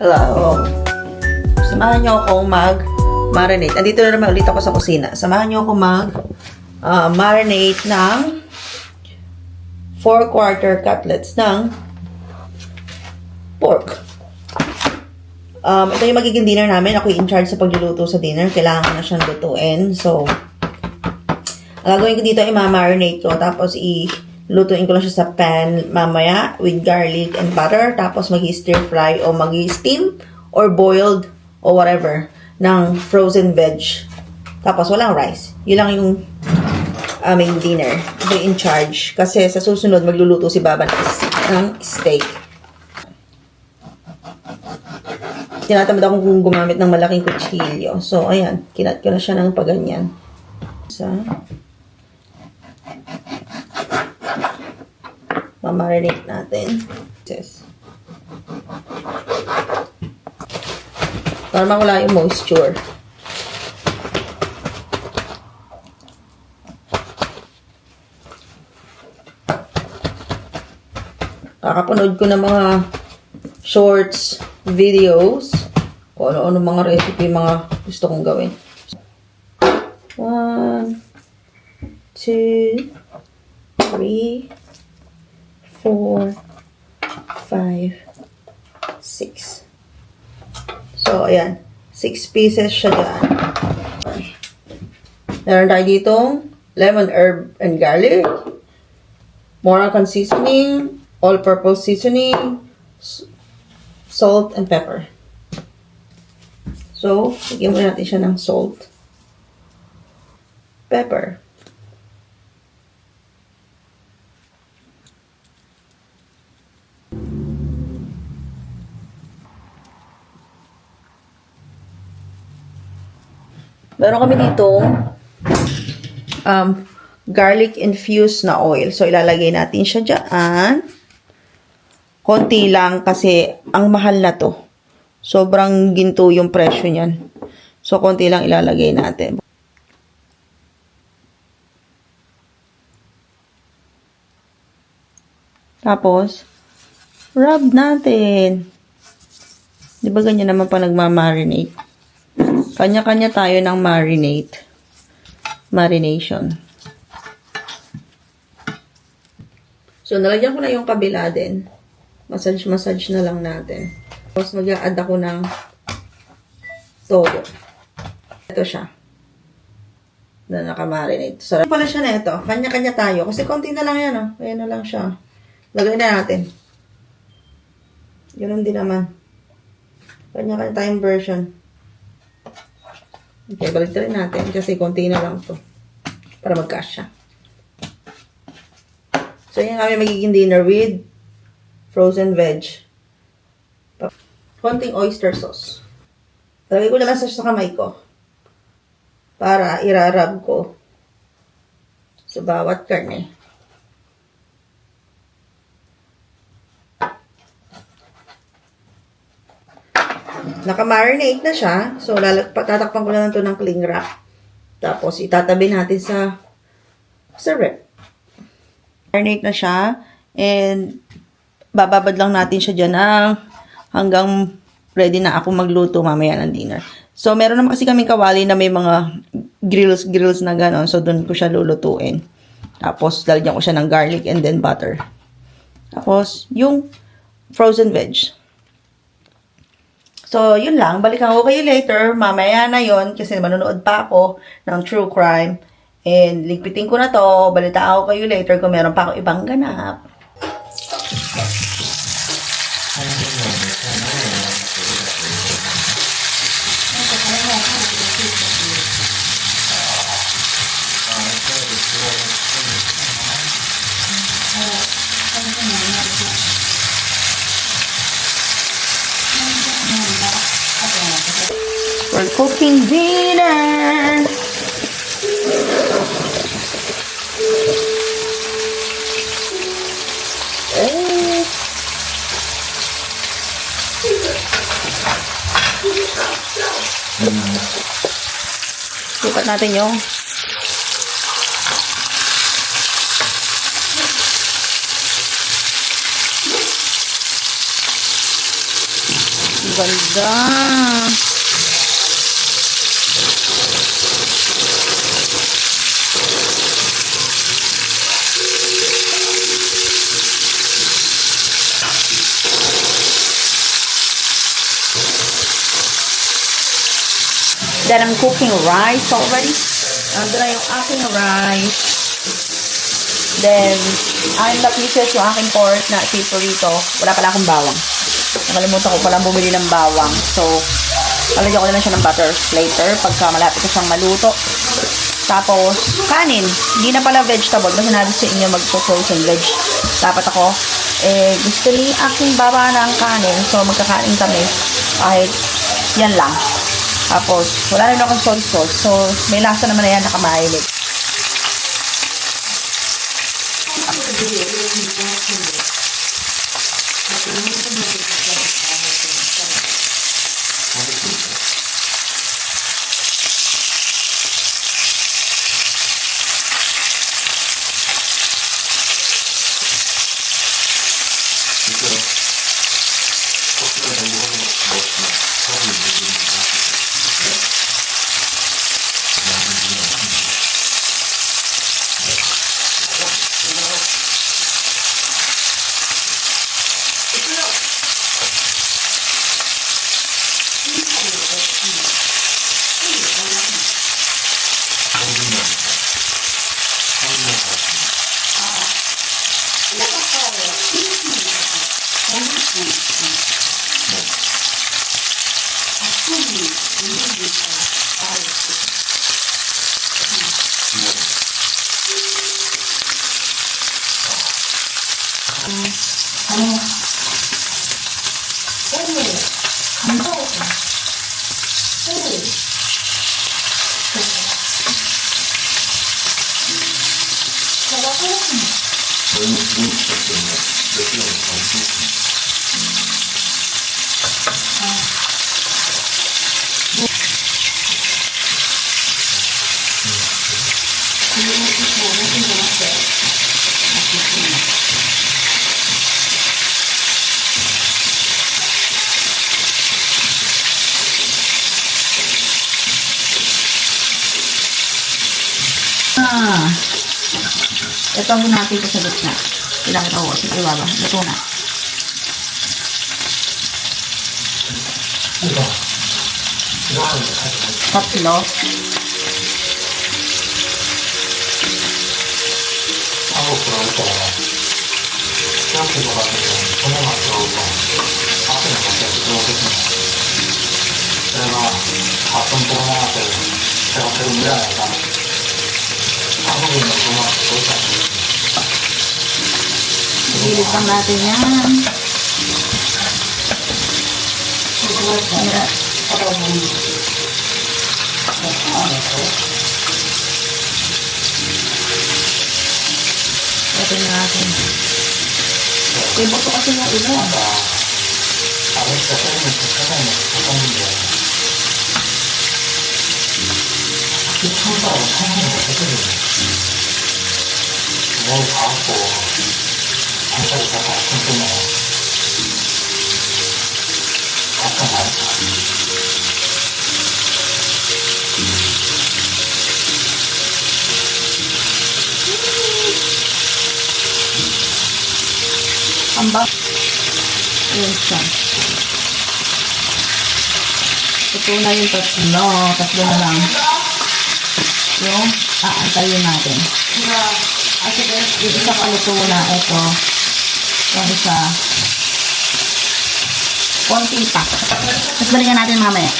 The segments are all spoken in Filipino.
Hello. Samahan niyo akong mag-marinate. Andito na naman ulit ako sa kusina. Samahan niyo ako mag-marinate ng 4/4 cutlets ng pork. Ito yung magiging dinner namin. Ako yung in charge sa pagluluto sa dinner. Kailangan ko na siyang lutuin. So, ang gagawin ko dito ay ma-marinate ko. Tapos, lutuin ko lang siya sa pan mamaya with garlic and butter. Tapos, mag-stir fry o mag-steam or boiled or whatever ng frozen veg. Tapos, walang rice. Yun lang yung aming dinner. Ako in charge. Kasi sa susunod, magluluto si Baba ng steak. Tinatamad akong kung gumamit ng malaking kutsilyo. So, ayan. Kinat ko na siya ng paganyan. Mamarinate natin. Yes. Para mawala yung moisture. Kakapanood ko ng mga shorts, videos, kung ano-ano mga recipe, mga gusto kong gawin. 1, 2, 3, 4, 5, 6. So, ayan. 6 pieces siya dyan. Meron tayo ditong lemon, herb, and garlic. Moroccan seasoning. All-purpose seasoning. Salt and pepper. So, lagyan muna natin siya ng salt. Pepper. Meron kami ditong garlic infused na oil. So, ilalagay natin siya dyan. Konti lang kasi ang mahal na to. Sobrang ginto yung presyo niyan. So, konti lang ilalagay natin. Tapos, rub natin. Di ba ganyan naman pa nagmamarinate? Kanya-kanya tayo ng marination. So, nalagyan ko na yung kabila din. Massage na lang natin. Tapos, mag-a-add ako ng toyo. Ito siya. Na nakamarinate. Sarap pala siya na ito. Kanya-kanya tayo. Kasi konti na lang yan, oh. Ayan na lang siya. Lagay na natin. Ganun din naman. Kanya-kanya tayong version. Okay, balik rin natin. Kasi konti na lang to. Para magkasya. So, yan kami magiging dinner with frozen veg. Konting oyster sauce. Talagay ko na lang sa kamay ko. Para irarab ko sa bawat karne. Naka-marinate na siya. So, tatakpan ko na lang ito ng cling wrap. Tapos, itatabi natin sa rep. Marinate na siya. And, bababad lang natin siya dyan hanggang ready na ako magluto mamaya ng dinner. So, meron naman kasi kaming kawali na may mga grills na gano'n. So, doon ko siya lulutuin. Tapos, lalagyan ko siya ng garlic and then butter. Tapos, yung frozen veg. So, yun lang. Balikan ko kayo later. Mamaya na yon kasi manonood pa ako ng true crime. And, ligpitin ko na to. Balita ako kayo later kung meron pa ako ibang ganap. We're cooking dinner! Lipat natin yung Ganda. Then I'm cooking rice already. Ando na yung aking rice. Then, I'm na-pieces yung aking pork na rito. Wala pala akong bawang. Nakalimutan ko pala bumili ng bawang. So, lalagyan ko na siya ng butter later pagka malapit na siyang maluto. Tapos, kanin. Hindi na pala vegetable. Basta nabi sa inyo mag-frozen veg. Dapat ako, gusto ni aking baba ng kanin. So, magkakanin kami. Kahit yan lang. Tapos, wala rin akong soy sauce. So, may lasa naman na yan nakamahilig. Ito ang natin ito sa gitna. Kailangan ito. Sige, baba. Ito na. Tatlo. Gilid lang natin yan. Ito natin. Iba ko kasi yung iba. Ambak. Ayan siya. Ito na yung tatlo. Tatlo na lang. Yung aantayin natin. At yung isa paluto na. Ito. Yung isa. Konti pa. Tapos balikan natin mamaya.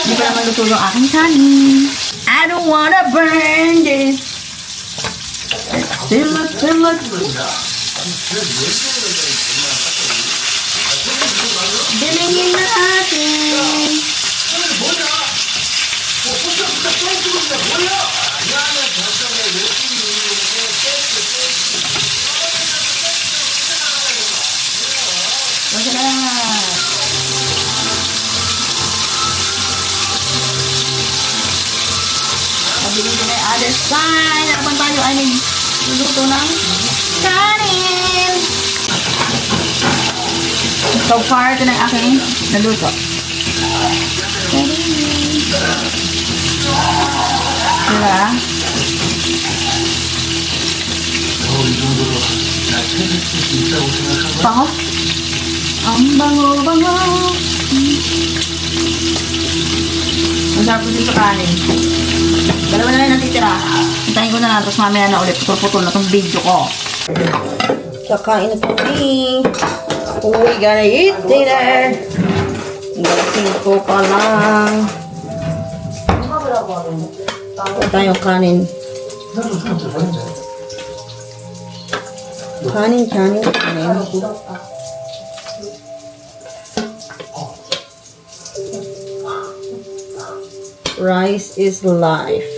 Hindi pa naman luto yung aking kanin. I don't wanna burn this. Silot. Bilingin na natin. Pabiling ko na yung other side. Naman tayo ay luluto ng kanin. So far, ito na yung aking naluto. Diba? Bango? Ang bango-bango. Ang sarap ko din sa kanin. Dalawa na lang natitira. Hintayin ko na lang, tapos mamaya na ulit. Puputol na itong video ko. Kakain na kami. We gonna eat dinner. Gising ko pa lang. Ito tayong kanin. Kanin. Rice is life.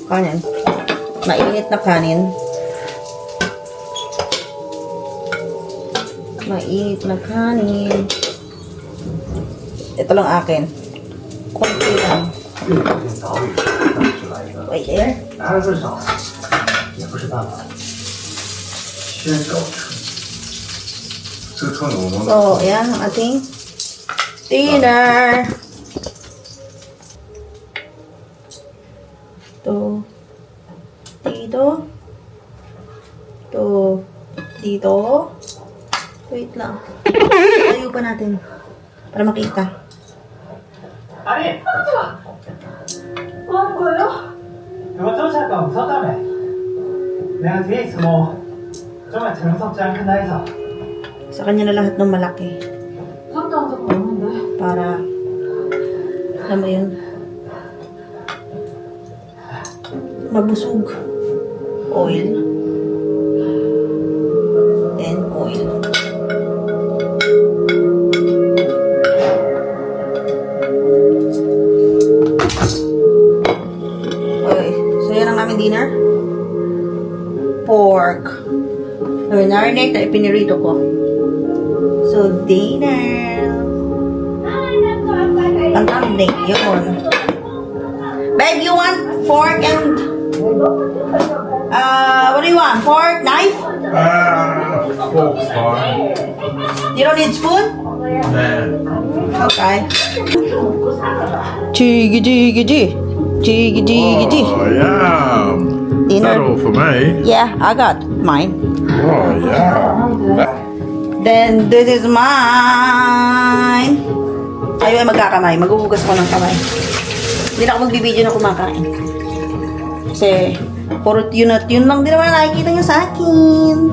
Kanin. Mainit na kanin. Mainit na kanin. Ito lang akin. Kunti lang. Wait there. So, ayan ang ating dinner. Ito. Dito. Ito. Dito. Wait lang. Tayo pa natin. Para makita. 아니, 뭐 하는 거예요? 이거 쫓아갈까 무섭다며. 내가 뒤에 있으면 정말 재무섭지 않겠나 해서. Sa kanya na lahat ng malaki. 밥도 안 잡고 왔는데. Para, alam mo yun, mabusog. Oil. And oil. Okay. So, yan ang aming dinner. Pork. Marinate na ipinirito ko. So, dinner. Ang thumbnail, yun. Babe, you want fork and... what do you want? Fork? Knife? Fork's fine. You don't need spoon? Nah. Okay. Jiggy. Oh, yum. Is that all for me? Yeah, I got mine. Oh, yum. Then, this is mine. Ayaw ay magkakamay. Maghuhugas ko ng kamay. Hindi na ako magbibideo na kumakain. Kasi, puro yun at yun lang din naman nakikita niya sa akin.